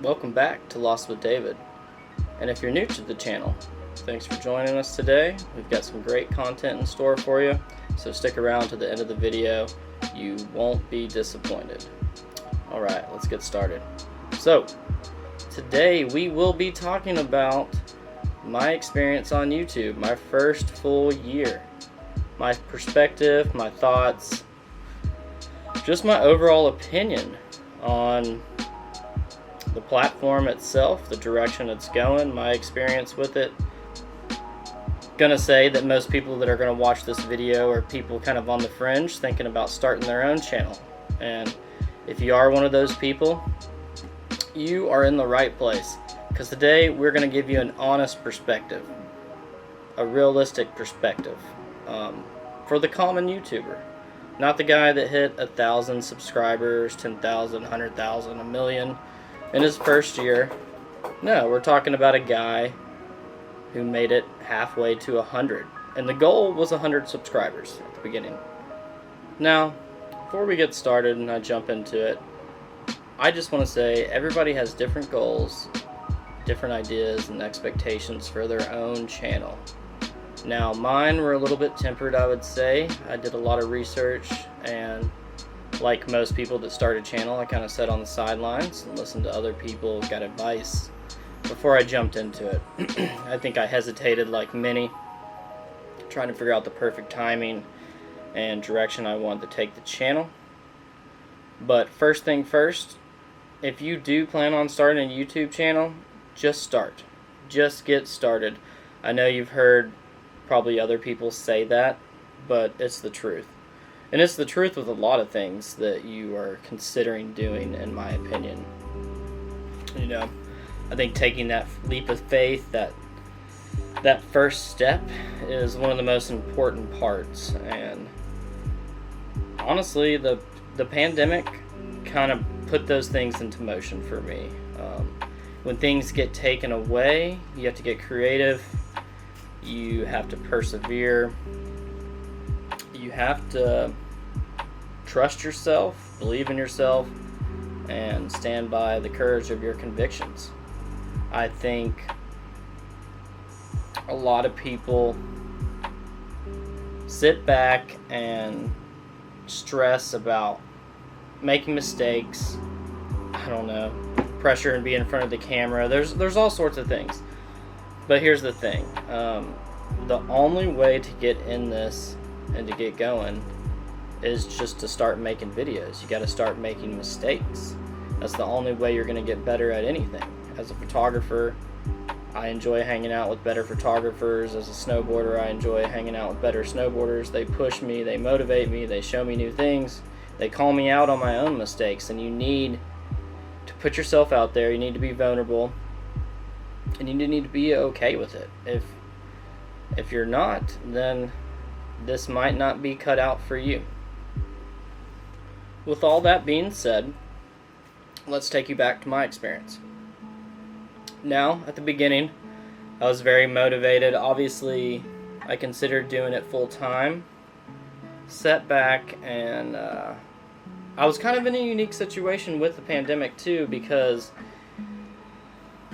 Welcome back to Lost with David. And if you're new to the channel, thanks for joining us today. We've got some great content in store for you, so stick around to the end of the video. You won't be disappointed. Alright, let's get started. So, today we will be talking about my experience on YouTube, my first full year. My perspective, my thoughts, just my overall opinion on the platform itself, the direction it's going, my experience with it. Gonna say that most people that are gonna watch this video are people kind of on the fringe thinking about starting their own channel. And if you are one of those people, you are in the right place, because today we're gonna give you an honest perspective, a realistic perspective, for the common YouTuber. Not the guy that hit 1,000 subscribers, 10,000, 100,000, a million in his first year. No, we're talking about a guy who made it halfway to 100. And the goal was 100 subscribers at the beginning. Now, before we get started and I jump into it, I just want to say everybody has different goals, different ideas and expectations for their own channel. Now, mine were a little bit tempered, I would say. I did a lot of research, and like most people that start a channel, I kind of sat on the sidelines and listened to other people, got advice before I jumped into it. I think I hesitated like many, trying to figure out the perfect timing and direction I wanted to take the channel. But first thing first, if you do plan on starting a YouTube channel, just start. Just get started. I know you've heard probably other people say that, but it's the truth. And it's the truth with a lot of things that you are considering doing, in my opinion. You know, I think taking that leap of faith, that first step, is one of the most important parts. And honestly, the pandemic kind of put those things into motion for me. When things get taken away, you have to get creative. You have to persevere. You have to trust yourself, believe in yourself, and stand by the courage of your convictions. I think a lot of people sit back and stress about making mistakes, I don't know, pressure and being in front of the camera. There's all sorts of things. But here's the thing. The only way to get in this and to get going is just to start making videos. You got to start making mistakes. That's the only way you're going to get better at anything. As a photographer, I enjoy hanging out with better photographers. As a snowboarder, I enjoy hanging out with better snowboarders. They push me, they motivate me, they show me new things, they call me out on my own mistakes. And you need to put yourself out there. You need to be vulnerable, and you need to be okay with it. If you're not, then this might not be cut out for you. With all that being said, let's take you back to my experience. Now, at the beginning, I was very motivated. Obviously, I considered doing it full time. Set back, and I was kind of in a unique situation with the pandemic too, because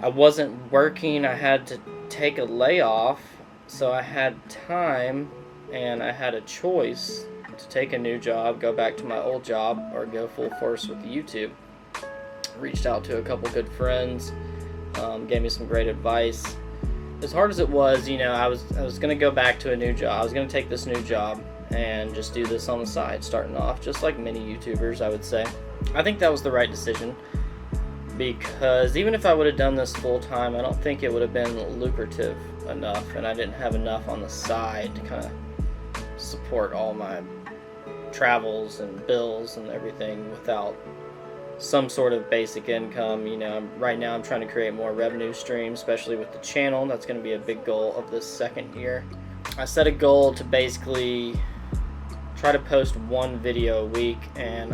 I wasn't working. I had to take a layoff, so I had time and I had a choice to take a new job, go back to my old job, or go full force with YouTube. Reached out to a couple good friends, gave me some great advice. As hard as it was, you know, I was going to go back to a new job. I was going to take this new job and just do this on the side, starting off, just like many YouTubers, I would say. I think that was the right decision, because even if I would have done this full time, I don't think it would have been lucrative enough, and I didn't have enough on the side to kind of support all my travels and bills and everything without some sort of basic income. You know, right now I'm trying to create more revenue streams, especially with the channel. That's going to be a big goal of this second year. I set a goal to basically try to post one video a week, and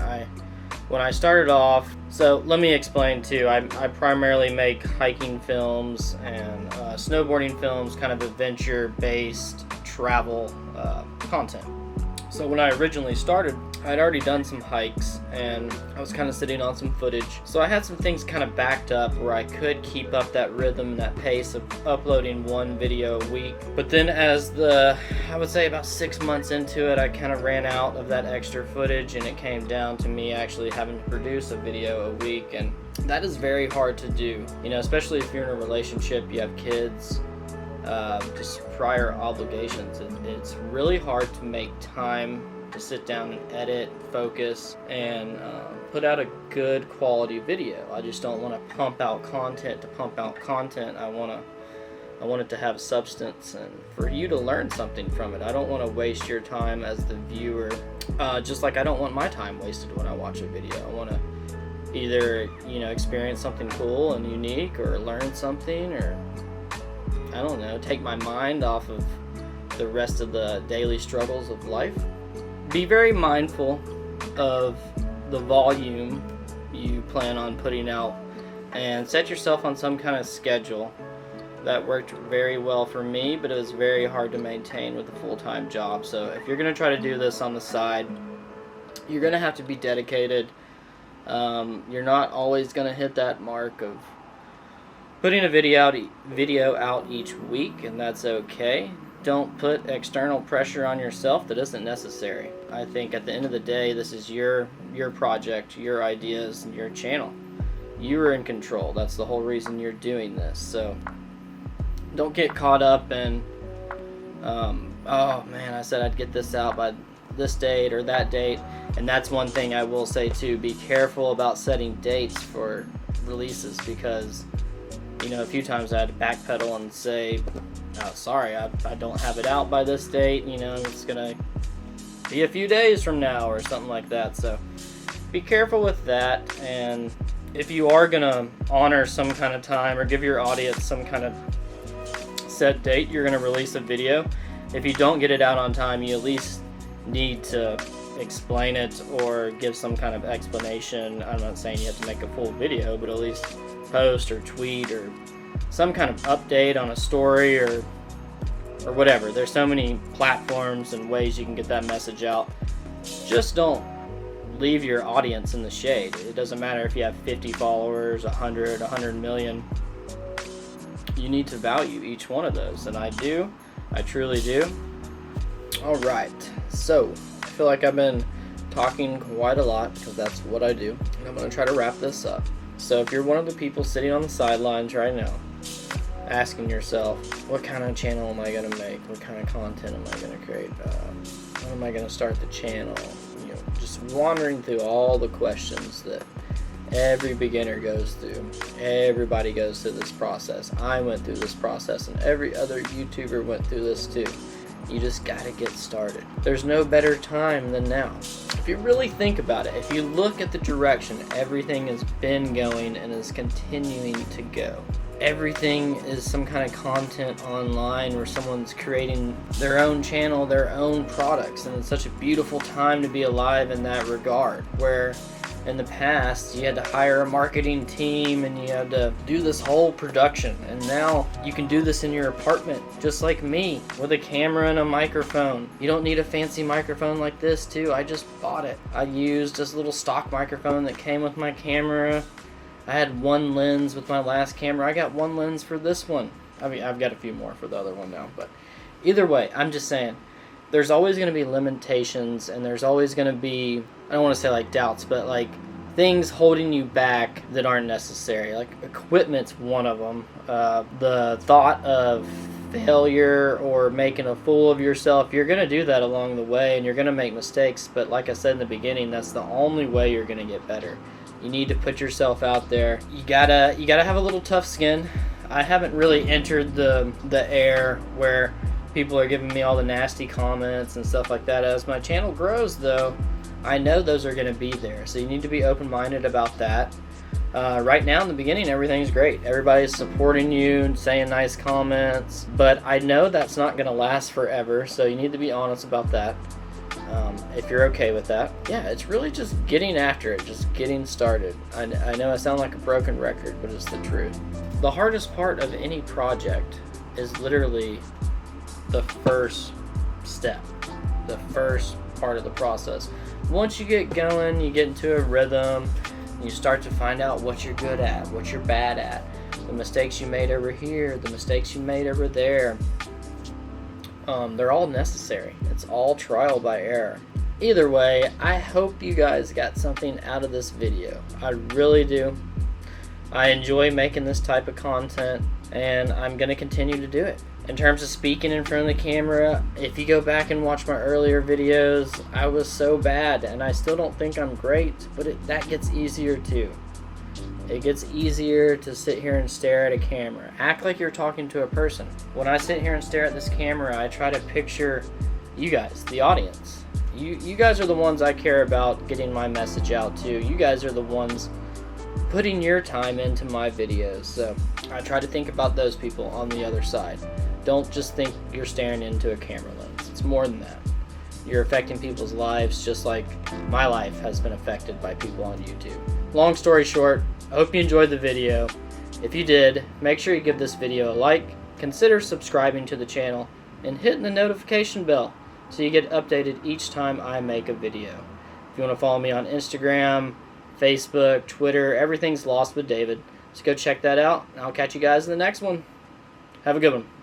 when I started off, so let me explain too, I primarily make hiking films and snowboarding films, kind of adventure based travel content. So when I originally started, I'd already done some hikes and I was kind of sitting on some footage, so I had some things kind of backed up where I could keep up that rhythm and that pace of uploading one video a week. But then I would say about 6 months into it, I kind of ran out of that extra footage and it came down to me actually having to produce a video a week, and that is very hard to do, you know, especially if you're in a relationship, you have kids, just prior obligations. It's really hard to make time to sit down and edit, focus, and put out a good quality video. I just don't want to pump out content to pump out content. I want it to have substance and for you to learn something from it. I don't want to waste your time as the viewer, just like I don't want my time wasted when I watch a video. I want to either, you know, experience something cool and unique, or learn something, or I don't know, take my mind off of the rest of the daily struggles of life. Be very mindful of the volume you plan on putting out and set yourself on some kind of schedule. That worked very well for me, but it was very hard to maintain with a full-time job. So if you're going to try to do this on the side, you're going to have to be dedicated. You're not always going to hit that mark of putting a video out each week, and that's okay. Don't put external pressure on yourself that isn't necessary. I think at the end of the day, this is your project, your ideas, and your channel. You are in control. That's the whole reason you're doing this. So don't get caught up in, oh man, I said I'd get this out by this date or that date. And that's one thing I will say too. Be careful about setting dates for releases, because, you know, a few times I had to backpedal and say, oh, sorry, I don't have it out by this date, you know, it's gonna be a few days from now or something like that. So be careful with that, and if you are gonna honor some kind of time or give your audience some kind of set date you're gonna release a video, if you don't get it out on time, you at least need to explain it or give some kind of explanation. I'm not saying you have to make a full video, but at least post or tweet or some kind of update on a story or whatever. There's so many platforms and ways you can get that message out. Just don't leave your audience in the shade. It doesn't matter if you have 50 followers, 100, 100 million. You need to value each one of those, and I do. I truly do. Alright, so I feel like I've been talking quite a lot because that's what I do, and I'm going to try to wrap this up. So if you're one of the people sitting on the sidelines right now, asking yourself, what kind of channel am I going to make? What kind of content am I going to create? When am I going to start the channel? You know, just wandering through all the questions that every beginner goes through. Everybody goes through this process. I went through this process, and every other YouTuber went through this too. You just gotta get started. There's no better time than now. If you really think about it, if you look at the direction everything has been going and is continuing to go, everything is some kind of content online where someone's creating their own channel, their own products, and it's such a beautiful time to be alive in that regard, where in the past you had to hire a marketing team and you had to do this whole production, and now you can do this in your apartment just like me, with a camera and a microphone. You don't need a fancy microphone like this too. I just bought it. I used this little stock microphone that came with my camera. I had one lens with my last camera. I got one lens for this one. I mean, I've got a few more for the other one now, but either way, I'm just saying, there's always going to be limitations, and there's always going to be, I don't want to say like doubts, but like things holding you back that aren't necessary. Like equipment's one of them. The thought of failure or making a fool of yourself, you're going to do that along the way, and you're going to make mistakes, but like I said in the beginning, that's the only way you're going to get better. You need to put yourself out there. You gotta have a little tough skin. I haven't really entered the air where people are giving me all the nasty comments and stuff like that. As my channel grows though, I know those are going to be there, so you need to be open-minded about that. Right now in the beginning, everything's great. Everybody's supporting you and saying nice comments, but I know that's not going to last forever, so you need to be honest about that. If you're okay with that. Yeah, it's really just getting after it, just getting started. I know I sound like a broken record, but it's the truth. The hardest part of any project is literally the first step, the first part of the process. Once you get going, you get into a rhythm, you start to find out what you're good at, what you're bad at, the mistakes you made over here, the mistakes you made over there. They're all necessary. It's all trial by error. Either way, I hope you guys got something out of this video. I really do. I enjoy making this type of content, and I'm going to continue to do it. In terms of speaking in front of the camera, if you go back and watch my earlier videos, I was so bad, and I still don't think I'm great, but that gets easier too. It gets easier to sit here and stare at a camera. Act like you're talking to a person. When I sit here and stare at this camera, I try to picture you guys, the audience. You guys are the ones I care about getting my message out to. You guys are the ones putting your time into my videos. So I try to think about those people on the other side. Don't just think you're staring into a camera lens. It's more than that. You're affecting people's lives just like my life has been affected by people on YouTube. Long story short, I hope you enjoyed the video. If you did, make sure you give this video a like, consider subscribing to the channel, and hitting the notification bell so you get updated each time I make a video. If you want to follow me on Instagram, Facebook, Twitter, everything's Lost with David. So go check that out, and I'll catch you guys in the next one. Have a good one.